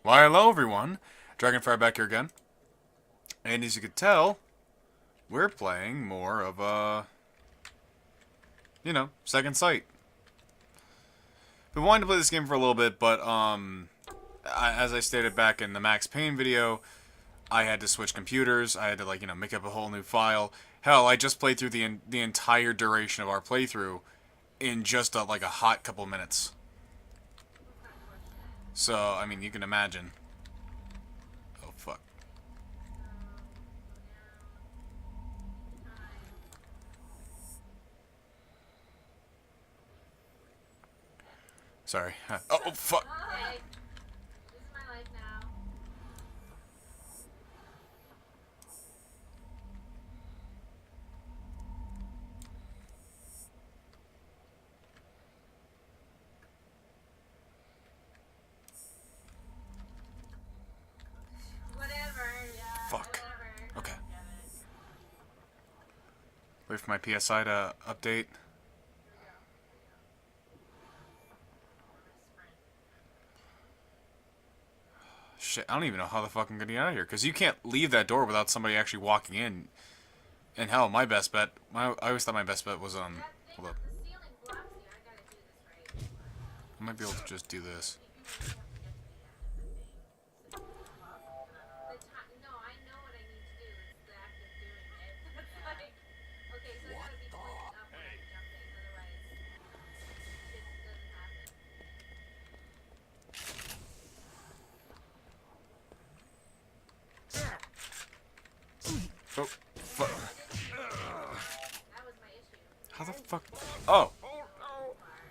Why, hello everyone. Dragonfire back here again. And as you can tell, we're playing more of a, Second Sight. Been wanting to play this game for a little bit, but, as I stated back in the Max Payne video, I had to switch computers. I had to, make up a whole new file. Hell, I just played through the entire duration of our playthrough in just, a hot couple minutes. So, I mean, you can imagine. Oh, fuck. Sorry. Oh, fuck. Hey, this is my life now. Whatever. Yeah. Fuck. Whatever. Okay. Get it. Wait for my PSI to update. Shit, I don't even know how the fuck I'm gonna get out of here. Because you can't leave that door without somebody actually walking in. And hell, my best bet... I always thought my best bet was, hold up. The ceiling blocks you. I gotta do this right. I might be able to just do this. No, I know what I need to do. It's the act of doing it. It's like, okay, so I gotta be pointed up when I'm jumping, otherwise it doesn't happen. Oh, fuck. That was my issue. How the fuck... Oh!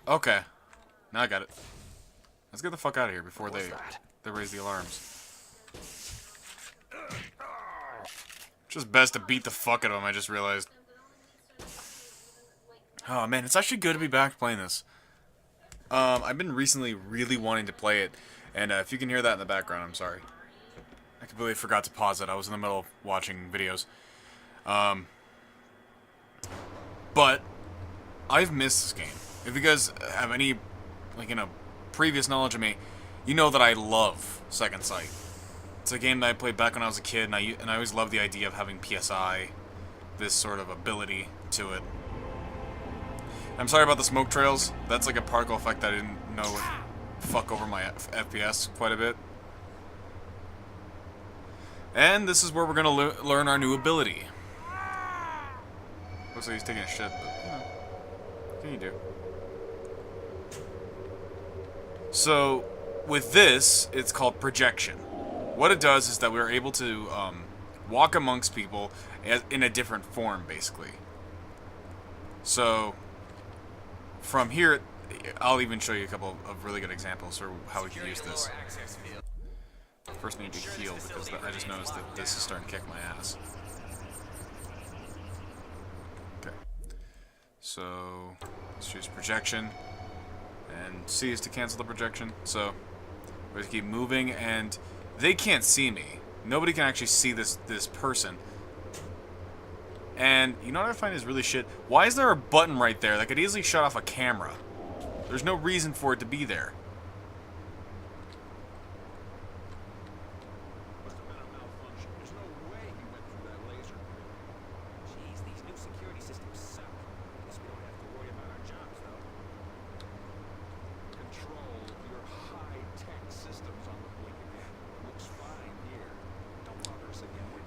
Okay. Now I got it. Let's get the fuck out of here before they raise the alarms. Just best to beat the fuck out of them, I just realized. Oh man, it's actually good to be back playing this. I've been recently really wanting to play it, and if you can hear that in the background, I'm sorry. I completely forgot to pause it. I was in the middle of watching videos. But I've missed this game. If you guys have any, previous knowledge of me, you know that I love Second Sight. It's a game that I played back when I was a kid, and I always loved the idea of having PSI, this sort of ability to it. I'm sorry about the smoke trails. That's like a particle effect that I didn't know would fuck over my FPS quite a bit. And this is where we're gonna learn our new ability. Looks like he's taking a shit, but, what can you do? So, with this, it's called projection. What it does is that we're able to walk amongst people in a different form, basically. So, from here, I'll even show you a couple of really good examples for how we can use this. First, I need to heal because I just noticed that this is starting to kick my ass. Okay. So, let's use projection. And C is to cancel the projection. So, we just keep moving, and they can't see me. Nobody can actually see this person. And you know what I find is really shit? Why is there a button right there that could easily shut off a camera? There's no reason for it to be there.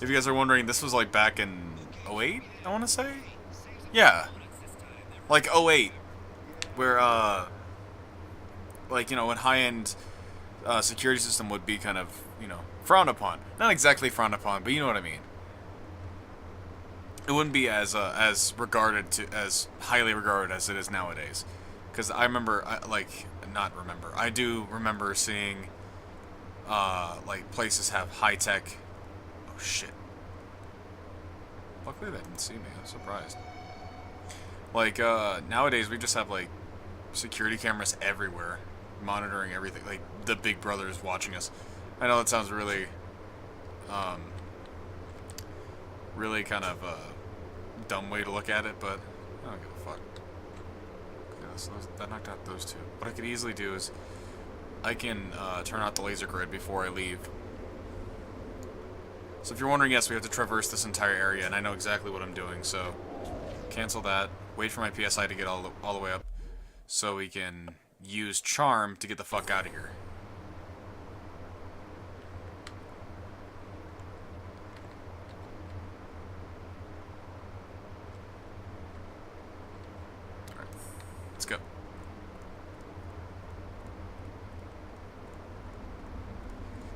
If you guys are wondering, this was like back in 08, I want to say? Yeah. Like 08. Where, when high-end security system would be kind of, frowned upon. Not exactly frowned upon, but you know what I mean. It wouldn't be as regarded as highly regarded as it is nowadays. Because I remember, I do remember seeing, places have high-tech. Oh shit. Luckily they didn't see me, I was surprised. Nowadays we just have, security cameras everywhere, monitoring everything, the Big Brother is watching us. I know that sounds really, really kind of a dumb way to look at it, but I don't give a fuck. Okay, that knocked out those two. What I could easily do is I can turn out the laser grid before I leave. So if you're wondering, yes, we have to traverse this entire area, and I know exactly what I'm doing, so cancel that. Wait for my PSI to get all the way up so we can use Charm to get the fuck out of here. Alright, let's go.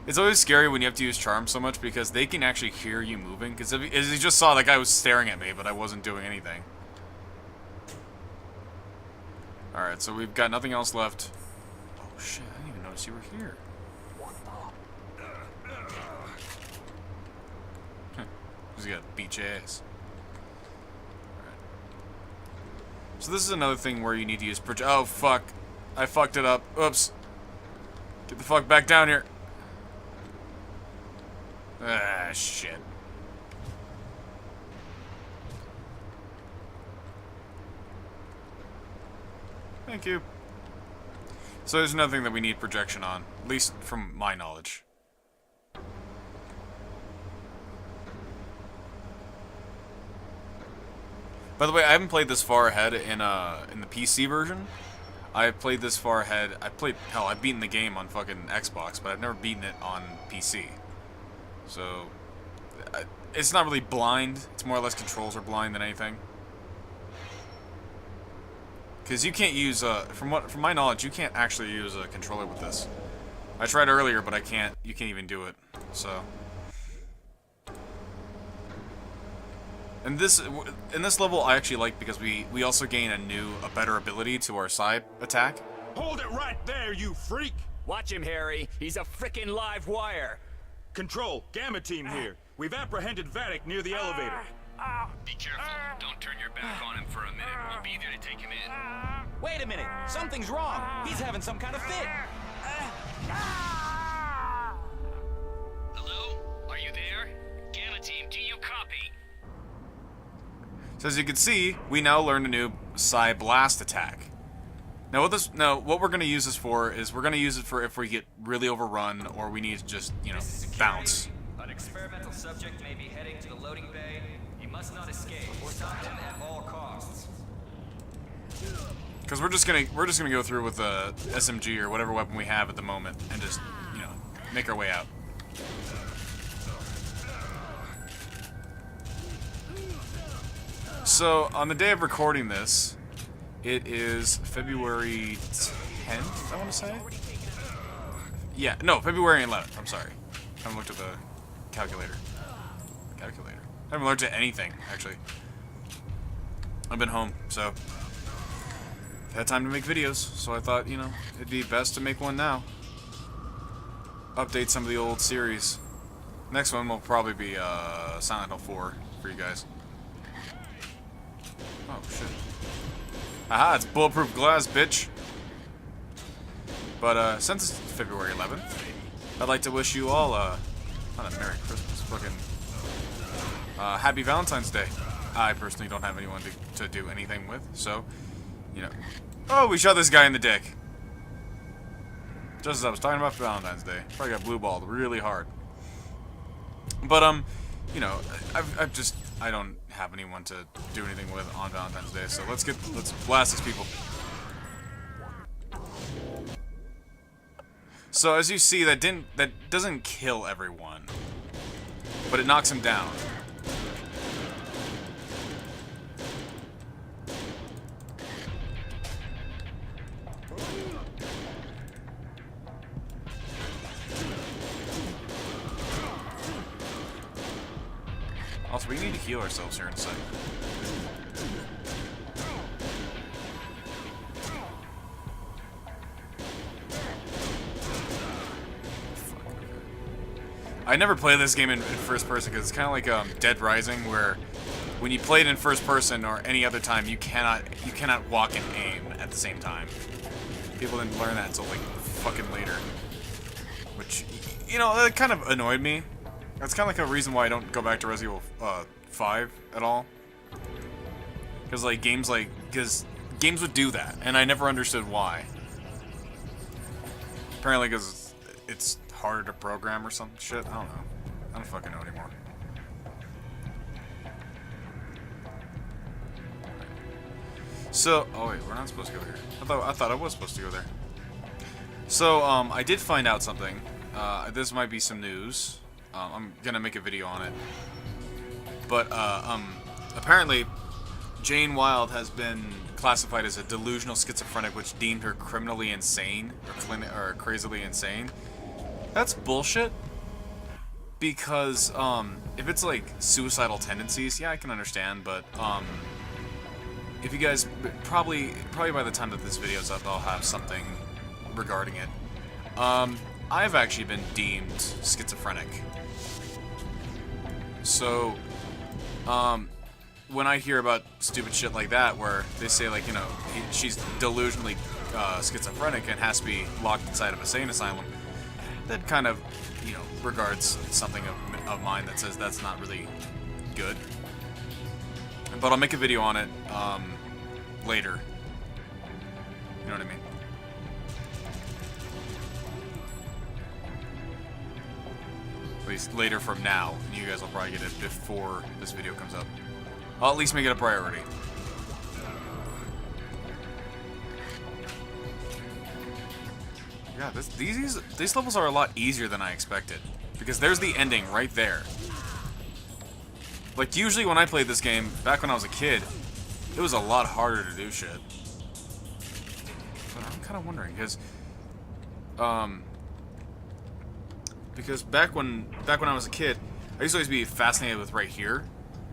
It's always scary when you have to use Charm so much because they can actually hear you moving. Because as you just saw, that guy was staring at me, but I wasn't doing anything. Alright, so we've got nothing else left. Oh shit, I didn't even notice you were here. Just got beach ass. Alright. So this is another thing where you need to use oh fuck. I fucked it up. Oops. Get the fuck back down here. Ah, shit. Thank you. So there's nothing that we need projection on, at least from my knowledge. By the way, I haven't played this far ahead in the PC version. I played this far ahead. Hell, I've beaten the game on fucking Xbox, but I've never beaten it on PC. So, it's not really blind. It's more or less controls are blind than anything. Because you can't use, from my knowledge, you can't actually use a controller with this. I tried earlier, but you can't even do it. So. And in this level, I actually like because we also gain a better ability to our side attack. Hold it right there, you freak! Watch him, Harry. He's a frickin' live wire. Control, Gamma Team here. We've apprehended Vatic near the elevator. Be careful. Don't turn your back on him for a minute. We'll be there to take him in. Wait a minute. Something's wrong. He's having some kind of fit. Hello? Are you there? Gamma Team, do you copy? So as you can see, we now learned a new Psy Blast attack. Now what we're going to use this for is we're going to use it for if we get really overrun or we need to just, you know, bounce. An experimental subject may be heading to the loading bay. You must not escape. Stop him at all costs. Because we're just gonna go through with the SMG or whatever weapon we have at the moment and just, you know, make our way out. So on the day of recording this, it is February 10th, I want to say? Yeah, no, February 11th, I'm sorry. I haven't looked at the calculator. I haven't learned to anything, actually. I've been home, so I've had time to make videos, so I thought, you know, it'd be best to make one now. Update some of the old series. Next one will probably be Silent Hill 4 for you guys. Oh, shit. Aha, it's bulletproof glass, bitch. But, since it's February 11th, I'd like to wish you all, not a Merry Christmas, fucking, Happy Valentine's Day. I personally don't have anyone to do anything with, so, you know. Oh, we shot this guy in the dick. Just as I was talking about Valentine's Day. Probably got blue-balled really hard. But, you know, I don't have anyone to do anything with on Valentine's Day, so let's blast these people. So as you see, that doesn't kill everyone, but it knocks him down. Also, we need to heal ourselves here in a second. I never play this game in first person because it's kind of like Dead Rising, where when you play it in first person or any other time, you cannot walk and aim at the same time. People didn't learn that until like fucking later, which, you know, that kind of annoyed me. That's kind of like a reason why I don't go back to Resident Evil 5 at all. Because games would do that, and I never understood why. Apparently because it's harder to program or some shit. I don't know. I don't fucking know anymore. So, oh wait, we're not supposed to go here. I thought I was supposed to go there. So, I did find out something. This might be some news. I'm gonna make a video on it. But, apparently, Jane Wilde has been classified as a delusional schizophrenic, which deemed her criminally insane, or crazily insane. That's bullshit. Because, if it's like suicidal tendencies, yeah, I can understand, but, if you guys, probably by the time that this video's up, I'll have something regarding it. I've actually been deemed schizophrenic. So, when I hear about stupid shit like that, where they say, like, you know, she's delusionally schizophrenic and has to be locked inside of a sane asylum, that kind of, you know, regards something of mine that says that's not really good. But I'll make a video on it later. You know what I mean? At least later from now. You guys will probably get it before this video comes up. I'll at least make it a priority. Yeah, these levels are a lot easier than I expected. Because there's the ending right there. Like, usually when I played this game, back when I was a kid, it was a lot harder to do shit. But I'm kind of wondering, because back when I was a kid, I used to always be fascinated with right here,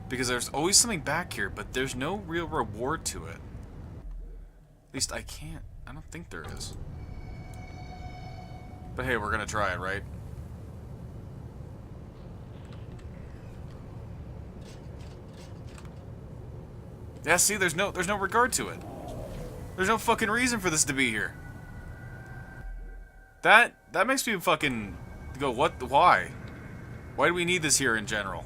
because there's always something back here, but there's no real reward to it. At least I don't think there is. But hey, we're gonna try it, right? Yeah, see, there's no regard to it. There's no fucking reason for this to be here. That makes me fucking go, what? Why? Why do we need this here in general?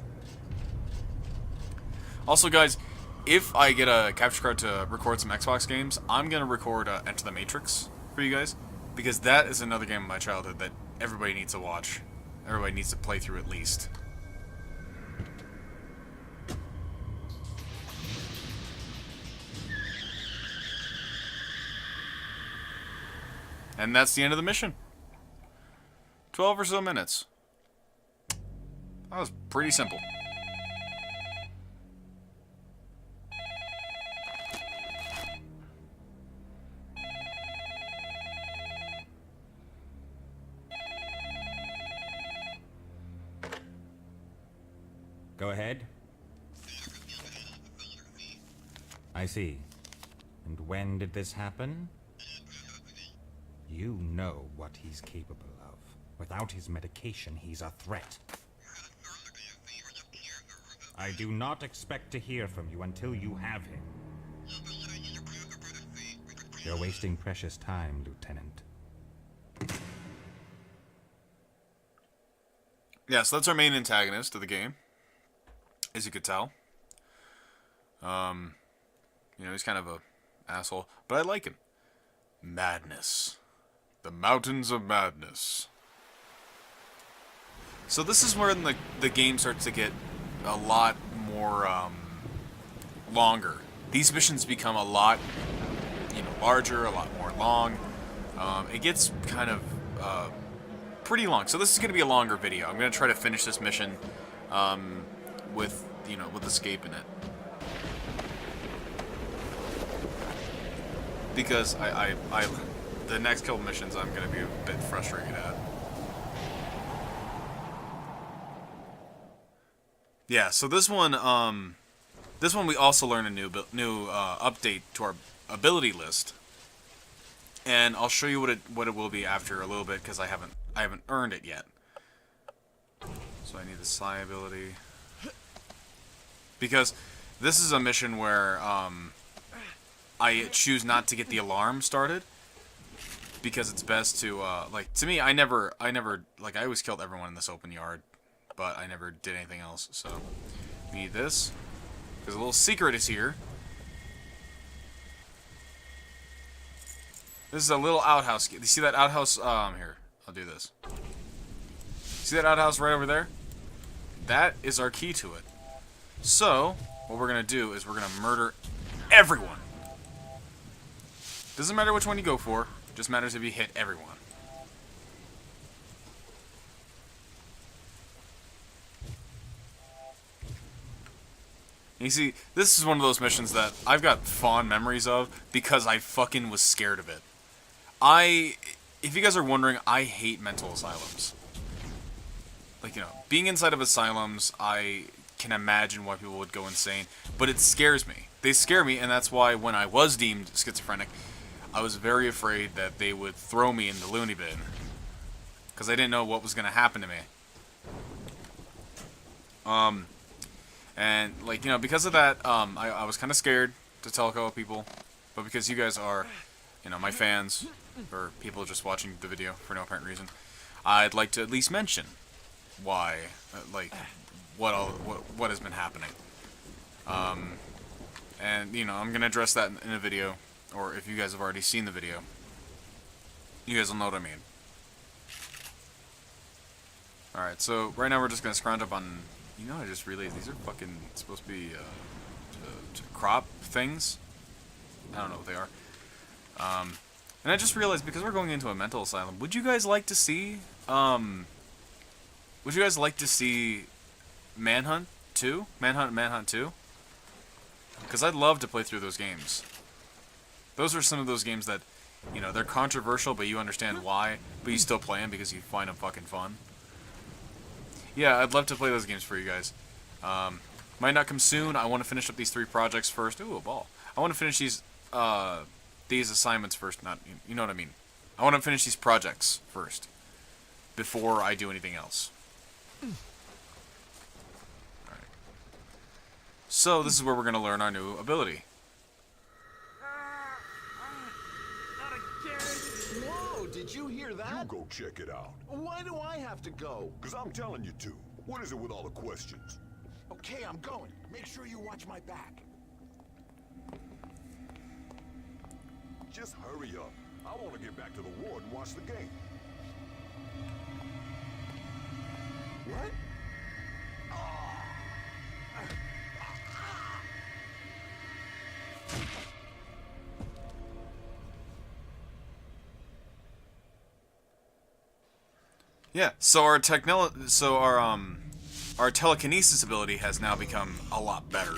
Also, guys, if I get a capture card to record some Xbox games, I'm gonna record Enter the Matrix for you guys, because that is another game of my childhood that everybody needs to watch. Everybody needs to play through at least. And that's the end of the mission. 12 or so minutes. That was pretty simple. Go ahead. I see. And when did this happen? You know what he's capable of. Without his medication, he's a threat. I do not expect to hear from you until you have him. You're wasting precious time, Lieutenant. Yeah, so that's our main antagonist of the game, as you could tell. You know, he's kind of a asshole, but I like him. Madness. The Mountains of Madness. So this is where the game starts to get a lot more longer. These missions become a lot, you know, larger, a lot more long. It gets kind of pretty long. So this is going to be a longer video. I'm going to try to finish this mission with, you know, with escape in it. Because the next couple missions I'm going to be a bit frustrated at. Yeah, so this one we also learn a new update to our ability list, and I'll show you what it will be after a little bit, because I haven't earned it yet. So I need the Psi ability, because this is a mission where I choose not to get the alarm started, because it's best to like, to me, I never like, I always killed everyone in this open yard, but I never did anything else. So we need this, because a little secret is here. This is a little outhouse. You see that outhouse here? I'll do this. See that outhouse right over there? That is our key to it. So, what we're going to do is we're going to murder everyone. Doesn't matter which one you go for. Just matters if you hit everyone. And you see, this is one of those missions that I've got fond memories of because I fucking was scared of it. If you guys are wondering, I hate mental asylums. Like, you know, being inside of asylums, I can imagine why people would go insane, but it scares me. They scare me, and that's why when I was deemed schizophrenic, I was very afraid that they would throw me in the loony bin. Because I didn't know what was going to happen to me. And, like, you know, because of that, I was kind of scared to tell a couple people. But because you guys are, you know, my fans, or people just watching the video for no apparent reason, I'd like to at least mention why, like, what has been happening. And, you know, I'm going to address that in a video, or if you guys have already seen the video, you guys will know what I mean. Alright, so right now we're just going to scrounge up on, you know, I just realized these are fucking supposed to be to crop things. I don't know what they are. And I just realized, because we're going into a mental asylum, would you guys like to see, Manhunt 2? Manhunt 2? Because I'd love to play through those games. Those are some of those games that, you know, they're controversial, but you understand why, but you still play them because you find them fucking fun. Yeah, I'd love to play those games for you guys. Might not come soon. I want to finish up these 3 projects first. Ooh, a ball. I want to finish these assignments first. Not, you know what I mean. I want to finish these projects first before I do anything else. Alright. So, this is where we're going to learn our new ability. Whoa, did you hear that? You go check it out. Why do I have to go? Because I'm telling you to. What is it with all the questions? Okay, I'm going. Make sure you watch my back. Just hurry up. I want to get back to the ward and watch the game. What? Yeah, so our telekinesis ability has now become a lot better.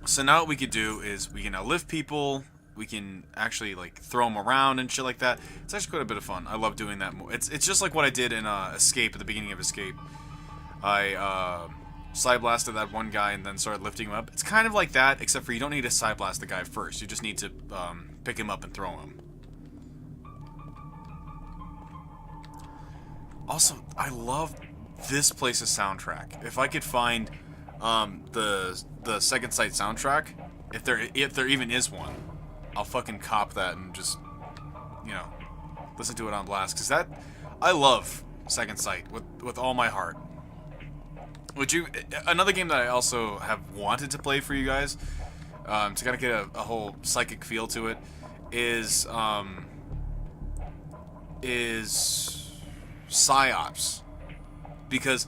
So now what we could do is we can now lift people. We can actually like throw them around and shit like that. It's actually quite a bit of fun. I love doing that. It's just like what I did in Escape at the beginning of Escape. I side blasted that one guy and then started lifting him up. It's kind of like that, except for you don't need to side blast the guy first. You just need to pick him up and throw him. Also, I love this place's soundtrack. If I could find the Second Sight soundtrack, if there even is one, I'll fucking cop that and just, you know, listen to it on blast. Cause that, I love Second Sight with all my heart. Another game that I also have wanted to play for you guys, to kind of get a whole psychic feel to it, is Psyops, because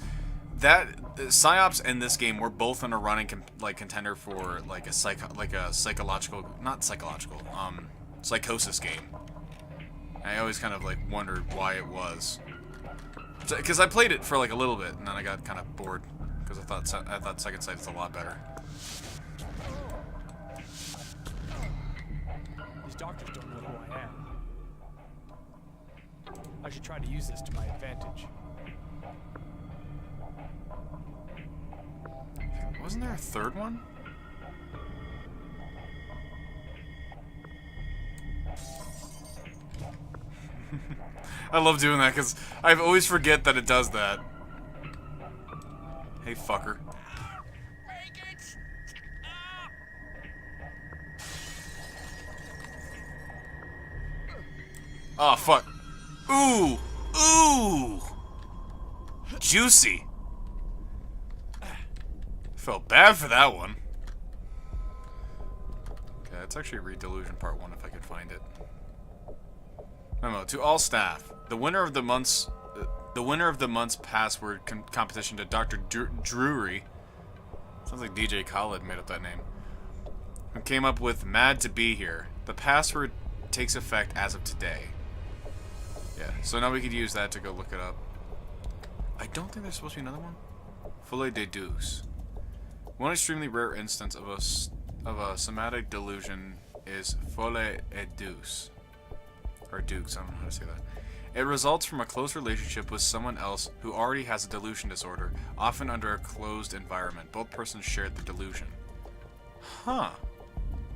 Psyops and this game were both in a running contender for psychological psychosis game. And I always kind of like wondered why it was, because I played it for like a little bit and then I got kind of bored because I thought Second Sight is a lot better. These doctors don't know who I am. I should try to use this to my advantage. Wasn't there a third one? I love doing that because I always forget that it does that. Hey, fucker. Oh, fuck. Ooh! Ooh! Juicy! Felt bad for that one. Okay, let's actually read Delusion Part 1 if I could find it. Memo to all staff. The winner of the month's password competition to Dr. Drury. Sounds like DJ Khaled made up that name. Who came up with "mad to be here." The password takes effect as of today. Yeah, so now we could use that to go look it up. I don't think there's supposed to be another one. Folie de douce. One extremely rare instance of a somatic delusion is folie et douce. Or dukes, I don't know how to say that. It results from a close relationship with someone else who already has a delusion disorder, often under a closed environment. Both persons shared the delusion. Huh.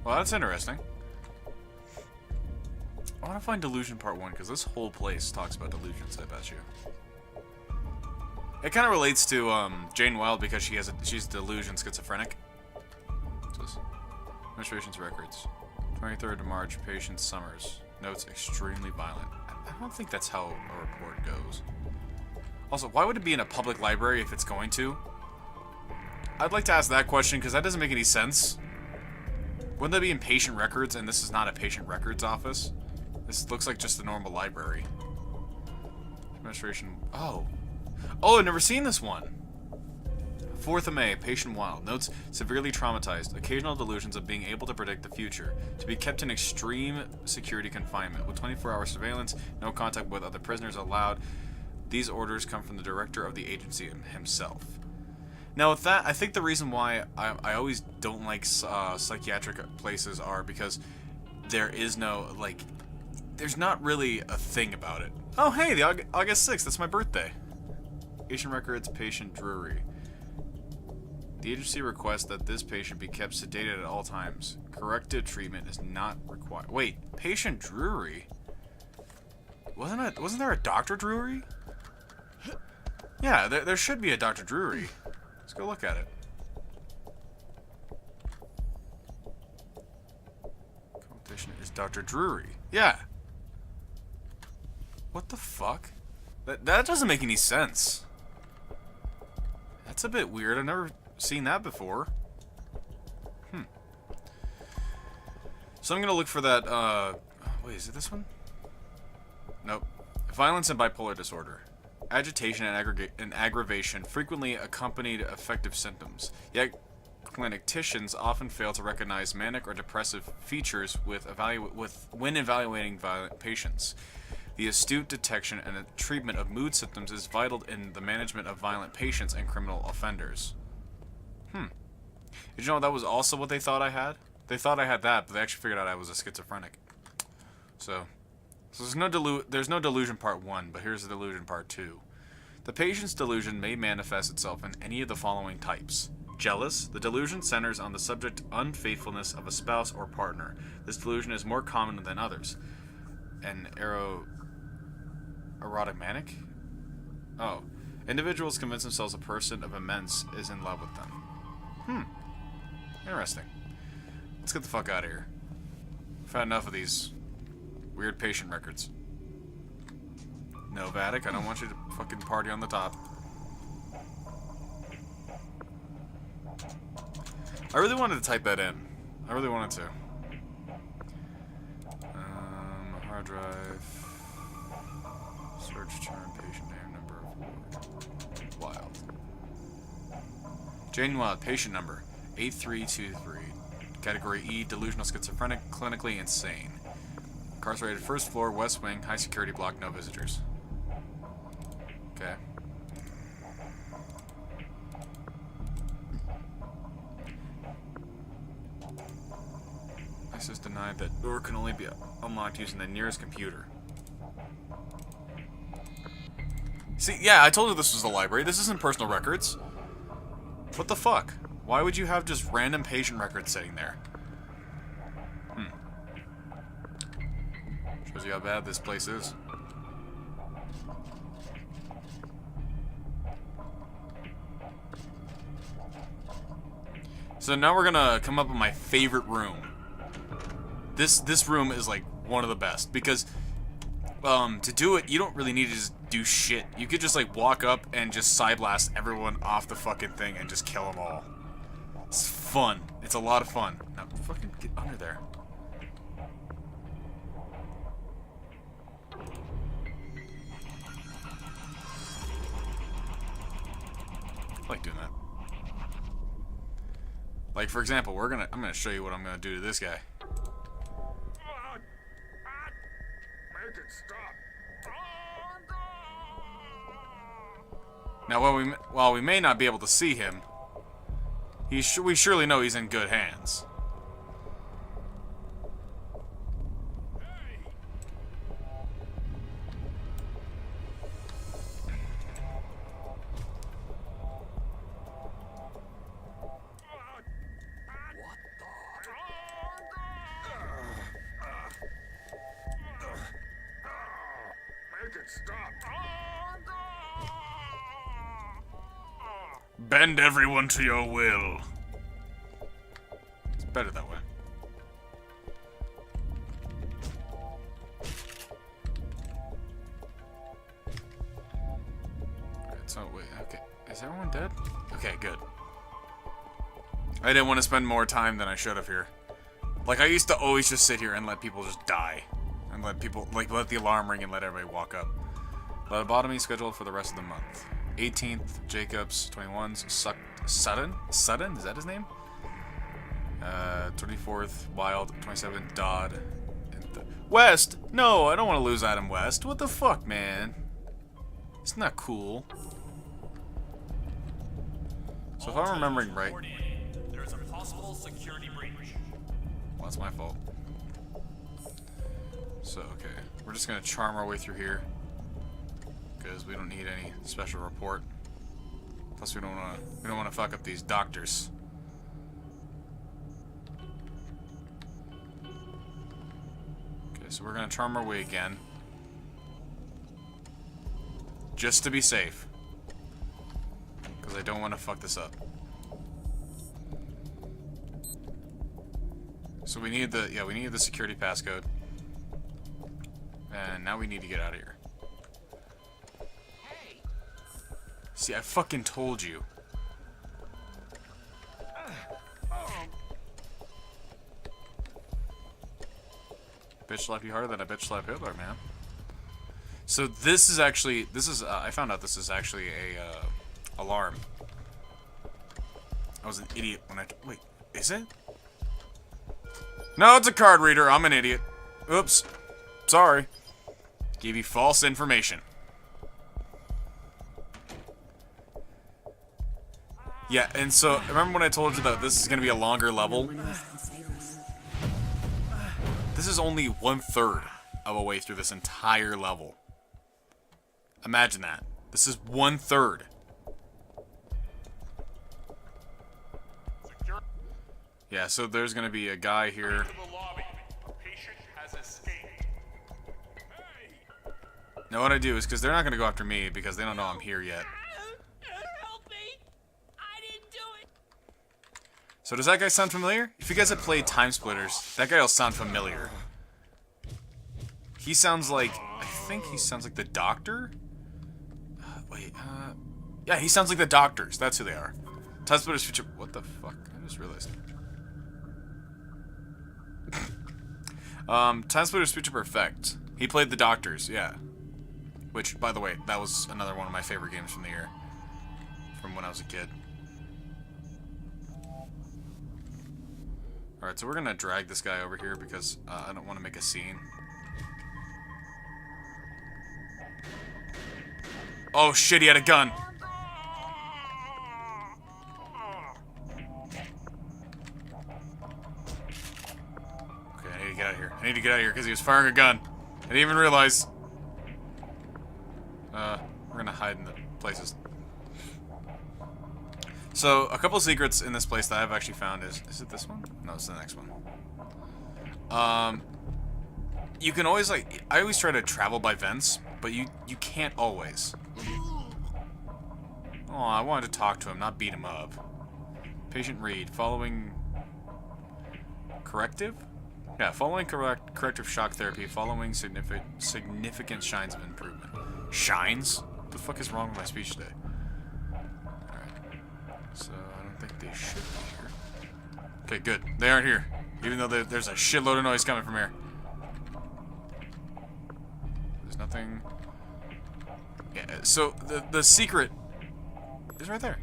Well, that's interesting. I want to find Delusion Part 1, because this whole place talks about delusions, I bet you. It kind of relates to Jane Wilde, because she's delusion schizophrenic. What's this? Administration's records. 23rd of March, Patience Summers. Notes extremely violent. I don't think that's how a report goes. Also, why would it be in a public library if it's going to? I'd like to ask that question, because that doesn't make any sense. Wouldn't that be in patient records, and this is not a patient records office? This looks like just a normal library. Administration. Oh, I've never seen this one. 4th of May, Patient Wild. Notes severely traumatized. Occasional delusions of being able to predict the future. To be kept in extreme security confinement. With 24-hour surveillance, no contact with other prisoners allowed. These orders come from the director of the agency himself. Now with that, I think the reason why I always don't like psychiatric places are because there is no, like, there's not really a thing about it. Oh hey, the August 6th, that's my birthday. Patient records, Patient Drury. The agency requests that this patient be kept sedated at all times. Corrective treatment is not required. Wait, Patient Drury? Wasn't there a Dr. Drury? Yeah, there should be a Dr. Drury. Let's go look at it. Competition is Dr. Drury. Yeah. What the fuck? That doesn't make any sense. That's a bit weird. I've never seen that before. So I'm gonna look for that, wait, is it this one? Nope. Violence and bipolar disorder. Agitation and aggravation frequently accompanied affective symptoms. Yet clinicians often fail to recognize manic or depressive features when evaluating violent patients. The astute detection and treatment of mood symptoms is vital in the management of violent patients and criminal offenders. Did you know that was also what they thought I had? They thought I had that, but they actually figured out I was a schizophrenic. So there's no delusion part 1, but here's the delusion part 2. The patient's delusion may manifest itself in any of the following types. Jealous. The delusion centers on the subject unfaithfulness of a spouse or partner. This delusion is more common than others. An erotic manic? Oh. Individuals convince themselves a person of immense is in love with them. Interesting. Let's get the fuck out of here. I've had enough of these weird patient records. No, Vatic, I don't want you to fucking party on the top. I really wanted to type that in. I really wanted to. Hard drive. Search term, patient name, number of Wild. Jane Wild, patient number 8323. Category E, delusional schizophrenic, clinically insane. Incarcerated 1st floor, West Wing, high security block, no visitors. Okay. This is denied that door can only be unlocked using the nearest computer. See, yeah, I told you this was the library. This isn't personal records. What the fuck? Why would you have just random patient records sitting there? Shows you how bad this place is. So now we're gonna come up with my favorite room. This room is like one of the best because to do it you don't really need to just do shit. You could just like walk up and just side blast everyone off the fucking thing and just kill them all. It's fun. It's a lot of fun. Now fucking get under there. like doing that. Like, for example, I'm gonna show you what I'm gonna do to this guy. Make it stop. Now, while we may not be able to see him, we surely know he's in good hands. Make it stop. Bend everyone to your will. It's better that way. Alright, so wait, okay. Is everyone dead? Okay, good. I didn't want to spend more time than I should have here. Like, I used to always just sit here and let people just die. And let people, like, let the alarm ring and let everybody walk up. Lobotomy scheduled for the rest of the month. 18th, Jacobs, 21s, Sutton? Sutton? Is that his name? 24th, Wild, 27th, Dodd. West! No, I don't want to lose Adam West. What the fuck, man? It's not cool. So if I'm remembering right... There's a possible security breach. Well, that's my fault. So, okay. We're just gonna charm our way through here. Because we don't need any special report. Plus we don't wanna fuck up these doctors. Okay, so we're gonna charm our way again. Just to be safe. Because I don't wanna fuck this up. So we need the security passcode. And now we need to get out of here. See, I fucking told you. Bitch slap you harder than a bitch slap Hitler, man. So this is actually, I found out this is actually a alarm. I was an idiot when wait, is it? No, it's a card reader. I'm an idiot. Oops. Sorry. Gave you false information. Yeah, and so, remember when I told you that this is going to be a longer level? This is only 1/3 of a way through this entire level. Imagine that. This is 1/3. Yeah, so there's going to be a guy here. Now what I do is, because they're not going to go after me, because they don't know I'm here yet. Help me! I didn't do it! So does that guy sound familiar? If you guys have played Time Splitters, that guy will sound familiar. He sounds like, I think he sounds like the Doctor? Yeah, he sounds like the Doctors. That's who they are. Time Splitters Future, what the fuck? I just realized. Time Splitters Future Perfect. He played the Doctors, yeah. Which, by the way, that was another one of my favorite games from the year. From when I was a kid. Alright, so we're gonna drag this guy over here because I don't want to make a scene. Oh shit, he had a gun! Okay, I need to get out of here. I need to get out of here because he was firing a gun. I didn't even realize. We're gonna hide in the places. So, a couple secrets in this place that I've actually found is it this one? No, it's the next one. You can always, like, I always try to travel by vents, but you can't always. Oh, I wanted to talk to him, not beat him up. Patient read, following corrective? Yeah, following corrective shock therapy, following significant signs of improvement. Shines? What the fuck is wrong with my speech today? Alright. So, I don't think they should be here. Okay, good. They aren't here. Even though there's a shitload of noise coming from here. There's nothing... Yeah, so the secret is right there.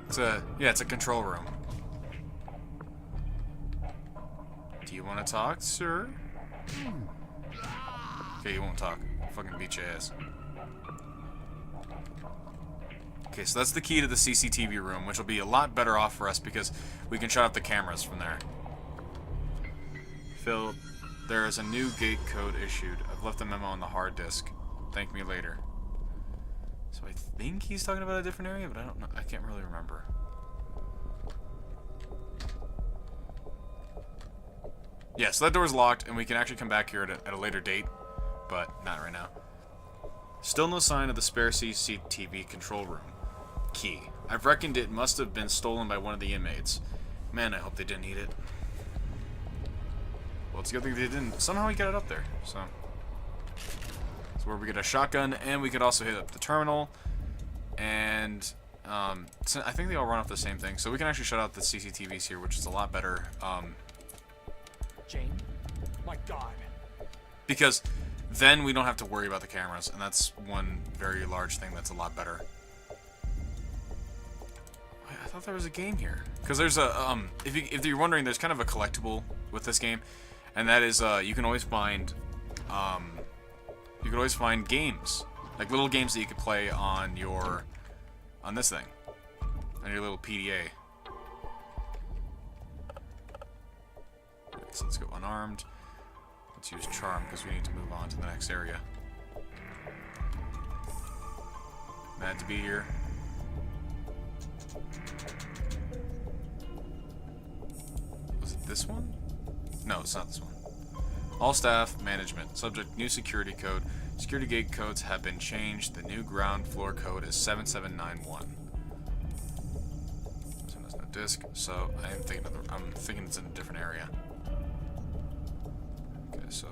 It's a control room. Do you want to talk, sir? Okay, you won't talk. I'll fucking beat your ass. Okay, so that's the key to the CCTV room, which will be a lot better off for us because we can shut off the cameras from there. Phil, there is a new gate code issued. I've left a memo on the hard disk. Thank me later. So I think he's talking about a different area, but I don't know. I can't really remember. Yeah, so that door's locked, and we can actually come back here at a later date, but not right now. Still no sign of the spare CCTV control room. Key. I've reckoned it must have been stolen by one of the inmates. Man, I hope they didn't eat it. Well, it's a good thing they didn't. Somehow we got it up there, so. That's where we get a shotgun, and we could also hit up the terminal, and so I think they all run off the same thing, so we can actually shut out the CCTVs here, which is a lot better. Jane? My God. Because then we don't have to worry about the cameras, and that's one very large thing that's a lot better. Wait, I thought there was a game here. Because there's a, if you're wondering, there's kind of a collectible with this game, and that is, you can always find games. Like little games that you could play on this thing. On your little PDA. So let's go unarmed. Let's use charm because we need to move on to the next area. Mad to be here. Was it this one? No, it's not this one. All staff, management. Subject, new security code. Security gate codes have been changed. The new ground floor code is 7791. So there's no disc. So I'm thinking it's in a different area. So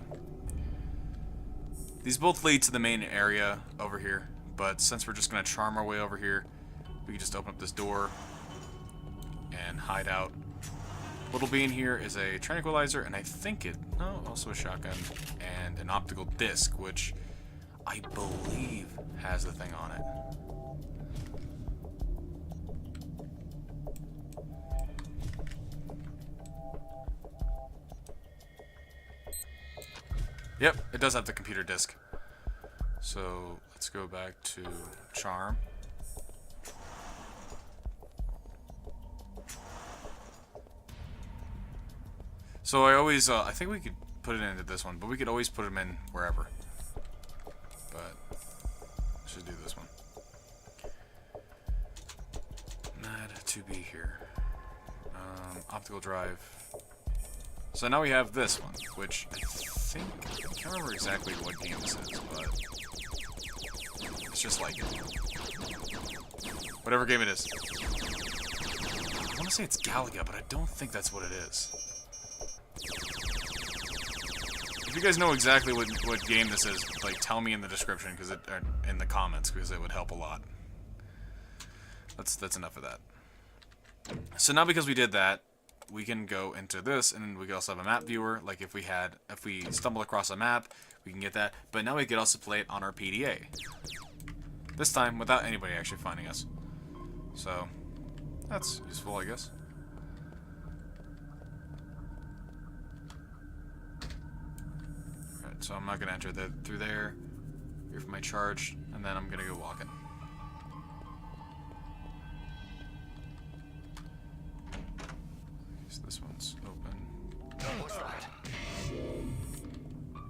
these both lead to the main area over here, but since we're just gonna charm our way over here, we can just open up this door and hide out. What'll be in here is a tranquilizer, and I think also a shotgun and an optical disc, which I believe has the thing on it. Yep, it does have the computer disk. So let's go back to charm. So I always, I think we could put it into this one, but we could always put them in wherever. But let's just do this one. Mad to be here. Optical drive. So now we have this one, which I think, I can't remember exactly what game this is, but it's just like it. Whatever game it is. I want to say it's Galaga, but I don't think that's what it is. If you guys know exactly what game this is, like, tell me in the description, because or in the comments, because it would help a lot. That's enough of that. So now because we did that, we can go into this, and we can also have a map viewer. Like if we stumble across a map, we can get that. But now we could also play it on our PDA. This time without anybody actually finding us. So that's useful, I guess. Alright, so I'm not gonna enter through there. Here for my charge, and then I'm gonna go walking. This one's open. What's that?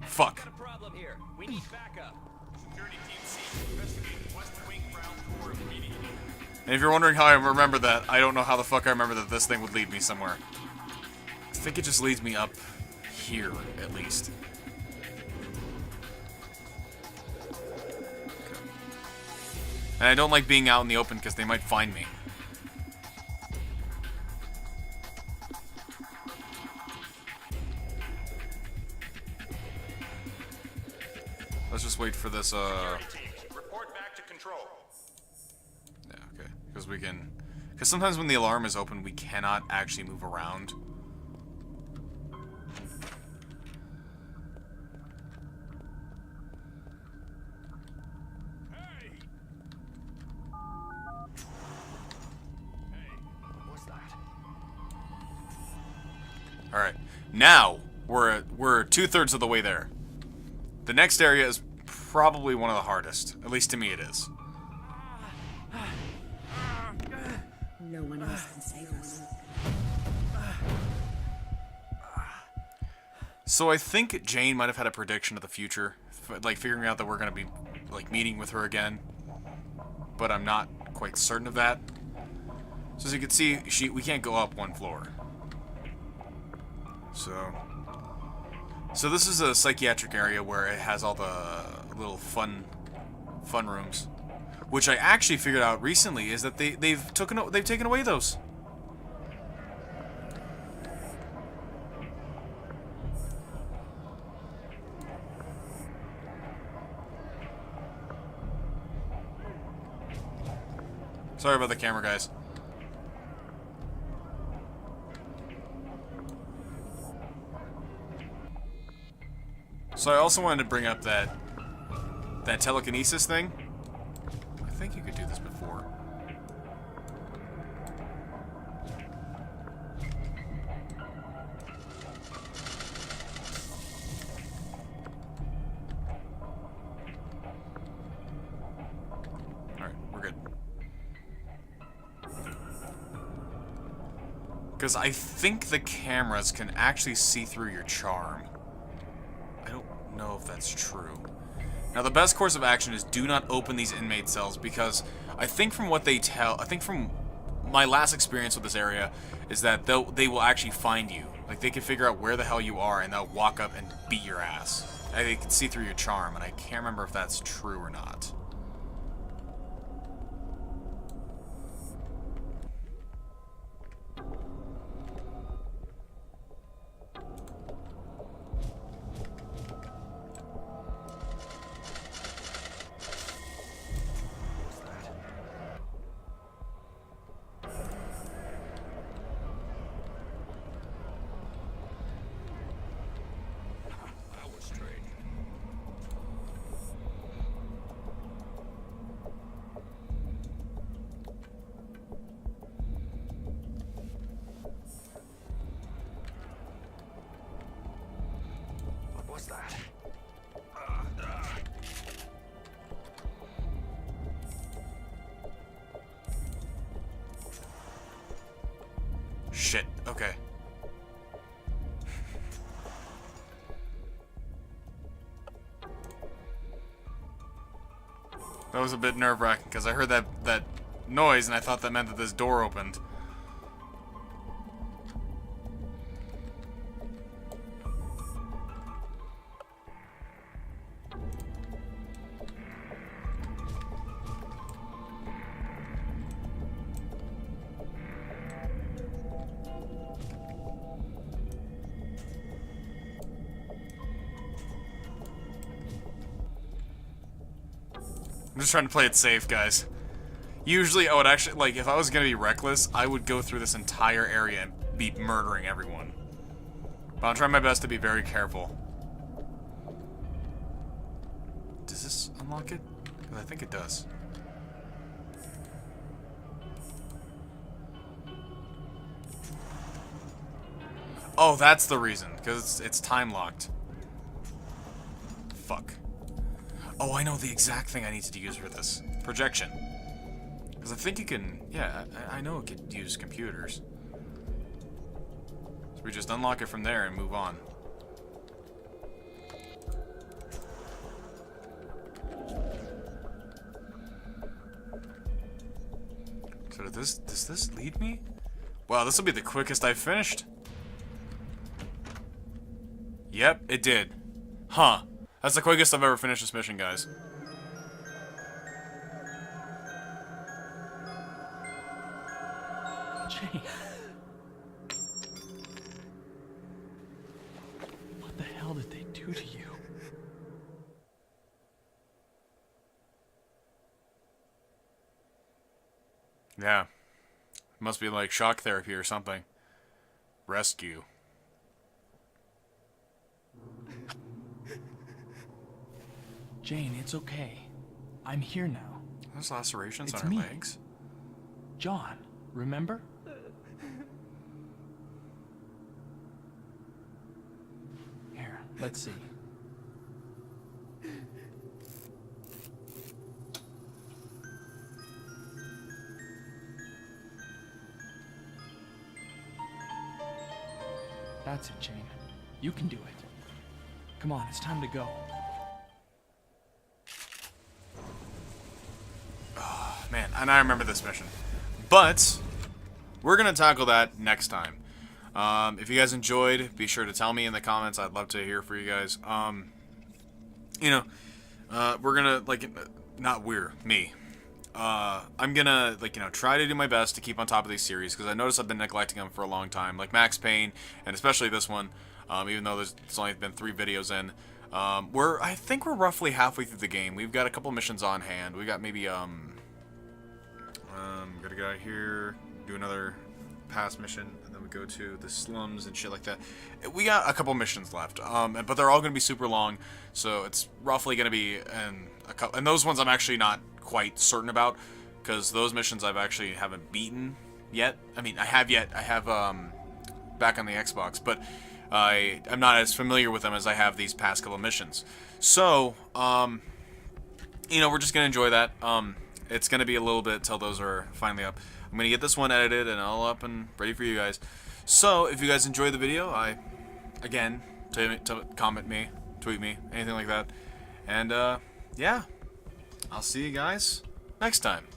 Fuck. Got a problem here. We need backup. Security Team C, investigate West Wing ground floor immediately. And if you're wondering how I remember that, I don't know how the fuck I remember that this thing would lead me somewhere. I think it just leads me up here, at least. Okay. And I don't like being out in the open because they might find me. Let's just wait for this, Security teams, report back to control. Yeah, okay. Because sometimes when the alarm is open, we cannot actually move around. Hey! Now, we're 2/3 of the way there. The next area is probably one of the hardest. At least to me it is. No one else can save us. So I think Jane might have had a prediction of the future, like figuring out that we're gonna be like meeting with her again, but I'm not quite certain of that. So as you can see, we can't go up one floor. So this is a psychiatric area where it has all the little fun rooms, which I actually figured out recently is that they've taken away those. Sorry about the camera, guys. So I also wanted to bring up that telekinesis thing. I think you could do this before. Alright, we're good. Because I think the cameras can actually see through your charm. I don't know if that's true. Now, the best course of action is do not open these inmate cells, because I think from what they tell, I think from my last experience with this area, is that they will actually find you. Like, they can figure out where the hell you are, and they'll walk up and beat your ass. And they can see through your charm, and I can't remember if that's true or not. What's that? Shit, okay. That was a bit nerve-wracking, because I heard that noise, and I thought that meant that this door opened. I'm just trying to play it safe, guys. Usually, I would actually, like, if I was gonna be reckless, I would go through this entire area and be murdering everyone. But I'll try my best to be very careful. Does this unlock it? 'Cause I think it does. Oh, that's the reason, because it's time locked. Fuck. Oh, I know the exact thing I need to use for this. Projection. Because I think you can... Yeah, I know it could use computers. So we just unlock it from there and move on. So does this lead me? Wow, this will be the quickest I've finished. Yep, it did. Huh. That's the quickest I've ever finished this mission, guys. Jane. What the hell did they do to you? Yeah. Must be like shock therapy or something. Rescue. Jane, it's okay. I'm here now. Those lacerations It's on her me. legs? John, remember? Let's see. That's it, Jane. You can do it. Come on, it's time to go. Oh, man, and I remember this mission. But we're going to tackle that next time. If you guys enjoyed, be sure to tell me in the comments. I'd love to hear from you guys. You know, we're going to, like, not we're, me. I'm gonna, like, you know, try to do my best to keep on top of these series, because I noticed I've been neglecting them for a long time, like Max Payne, and especially this one, even though there's only been 3 videos in. I think we're roughly halfway through the game. We've got a couple missions on hand. We got maybe, gotta get out of here, do another pass mission, and then we go to the slums and shit like that. We got a couple missions left, but they're all gonna be super long, so it's roughly gonna be, and those ones I'm actually not quite certain about, because those missions I've actually haven't beaten yet. I mean, I have back on the Xbox, but I'm not as familiar with them as I have these past couple of missions. So, you know, we're just gonna enjoy that. It's gonna be a little bit till those are finally up. I'm gonna get this one edited and all up and ready for you guys. So, if you guys enjoyed the video, again, comment me, tweet me, anything like that, and yeah. I'll see you guys next time.